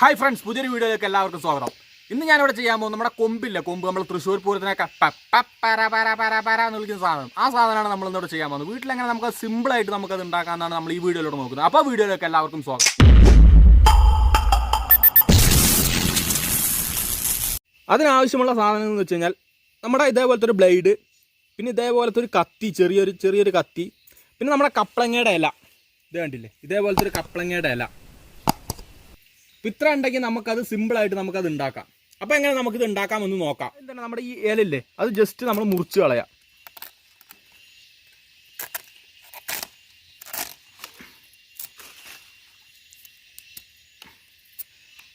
Hi friends, പുതിയൊരു വീഡിയോയിലേക്ക് എല്ലാവർക്കും സ്വാഗതം. ഇന്ന് ഞാൻ ഇവിടെ ചെയ്യാൻ പോകുന്നത് നമ്മുടെ കൊമ്പില്ല, കൊമ്പ് നമ്മൾ തൃശ്ശൂർ പൂരത്തിനൊക്കെ എന്ന് വിളിക്കുന്ന സാധനം. ആ സാധനമാണ് നമ്മൾ ഇന്നോട് ചെയ്യാൻ പോകുന്നത്. വീട്ടിലെങ്ങനെ നമുക്ക് സിമ്പിളായിട്ട് നമുക്കത് ഉണ്ടാക്കാമെന്നാണ് നമ്മൾ ഈ വീഡിയോയിലൂടെ നോക്കുന്നത്. അപ്പോൾ വീഡിയോയിലേക്ക് എല്ലാവർക്കും സ്വാഗതം. അതിനാവശ്യമുള്ള സാധനം എന്ന് വെച്ച് കഴിഞ്ഞാൽ നമ്മുടെ ഇതേപോലത്തെ ഒരു ബ്ലേഡ്, പിന്നെ ഇതേപോലത്തെ ഒരു കത്തി, ചെറിയൊരു കത്തി, പിന്നെ നമ്മുടെ കപ്പളങ്ങയുടെ ഇല. ഇത് കണ്ടില്ലേ, ഇതേപോലത്തെ ഒരു കപ്പളങ്ങയുടെ ഇല. ഇത്ര ഉണ്ടെങ്കിൽ നമുക്കത് സിമ്പിളായിട്ട് നമുക്കത് ഉണ്ടാക്കാം. അപ്പോൾ എങ്ങനെ നമുക്കിത് ഉണ്ടാക്കാമെന്ന് നോക്കാം. എന്താണ് നമ്മുടെ ഈ ഇലയില്ലേ, അത് ജസ്റ്റ് നമ്മൾ മുറിച്ച് കളയാം.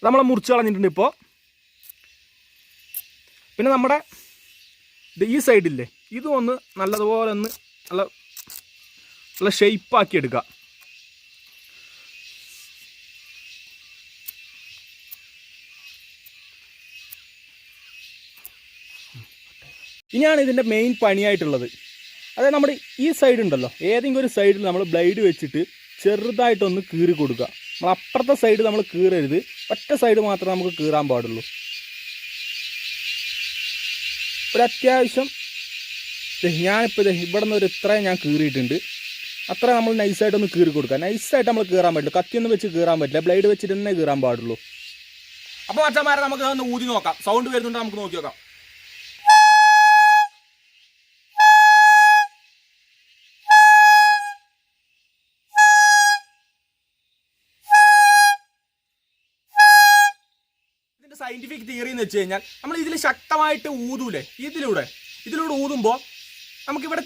നമ്മൾ മുറിച്ച് കളഞ്ഞിട്ടുണ്ട് ഇപ്പോൾ. പിന്നെ നമ്മുടെ ഈ സൈഡില്ലേ, ഇതും ഒന്ന് നല്ലതുപോലെ ഒന്ന് നല്ല ഷെയ്പ്പാക്കി എടുക്കുക. ഇനിയാണ് ഇതിൻ്റെ മെയിൻ പണിയായിട്ടുള്ളത്. അതായത് നമ്മുടെ ഈ സൈഡ് ഉണ്ടല്ലോ, ഏതെങ്കിലും ഒരു സൈഡിൽ നമ്മൾ ബ്ലേഡ് വെച്ചിട്ട് ചെറുതായിട്ടൊന്ന് കീറി കൊടുക്കുക. നമ്മൾ അപ്പുറത്തെ സൈഡ് നമ്മൾ കീറരുത്, ഒറ്റ സൈഡ് മാത്രമേ നമുക്ക് കീറാൻ പാടുള്ളൂ. ഒരു അത്യാവശ്യം ഞാനിപ്പോൾ ഇവിടെ നിന്ന് ഒരു ഇത്രയും ഞാൻ കീറിയിട്ടുണ്ട്. അത്ര നമ്മൾ നൈസായിട്ടൊന്ന് കീറി കൊടുക്കുക. നൈസായിട്ട് നമ്മൾ കീറാൻ പറ്റില്ല, കത്തിയൊന്നും വെച്ച് കീറാൻ പറ്റില്ല, ബ്ലേഡ് വെച്ചിട്ട് തന്നെ കീറാൻ പാടുള്ളൂ. അപ്പോൾ മച്ചന്മാരെ നമുക്ക് അതൊന്ന് ഊതി നോക്കാം. സൗണ്ട് വരുന്നുണ്ട്, നമുക്ക് നോക്കി നോക്കാം. സയന്റിഫിക് തിയറി എന്ന് വെച്ച് കഴിഞ്ഞാൽ നമ്മൾ ഇതിൽ ശക്തമായിട്ട് ഊതൂലേ, ഇതിലൂടെ ഊതുമ്പോൾ നമുക്കിവിടെ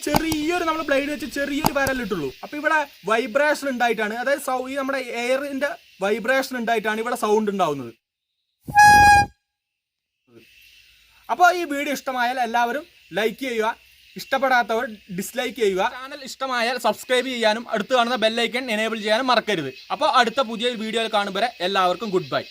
നമ്മൾ ബ്ലേഡ് വെച്ച് ചെറിയൊരു വിരലിട്ടുള്ളൂ. അപ്പോൾ ഇവിടെ വൈബ്രേഷൻ ഉണ്ടായിട്ടാണ്, അതായത് ഈ നമ്മുടെ എയറിൻ്റെ വൈബ്രേഷൻ ഉണ്ടായിട്ടാണ് ഇവിടെ സൗണ്ട് ഉണ്ടാവുന്നത്. അപ്പോൾ ഈ വീഡിയോ ഇഷ്ടമായാൽ എല്ലാവരും ലൈക്ക് ചെയ്യുക, ഇഷ്ടപ്പെടാത്തവർ ഡിസ്ലൈക്ക് ചെയ്യുക. ചാനൽ ഇഷ്ടമായാൽ സബ്സ്ക്രൈബ് ചെയ്യാനും അടുത്ത് കാണുന്ന ബെല്ലൈക്കൺ എനേബിൾ ചെയ്യാനും മറക്കരുത്. അപ്പോൾ അടുത്ത പുതിയ വീഡിയോയിൽ കാണുമ്പോൾ എല്ലാവർക്കും ഗുഡ് ബൈ.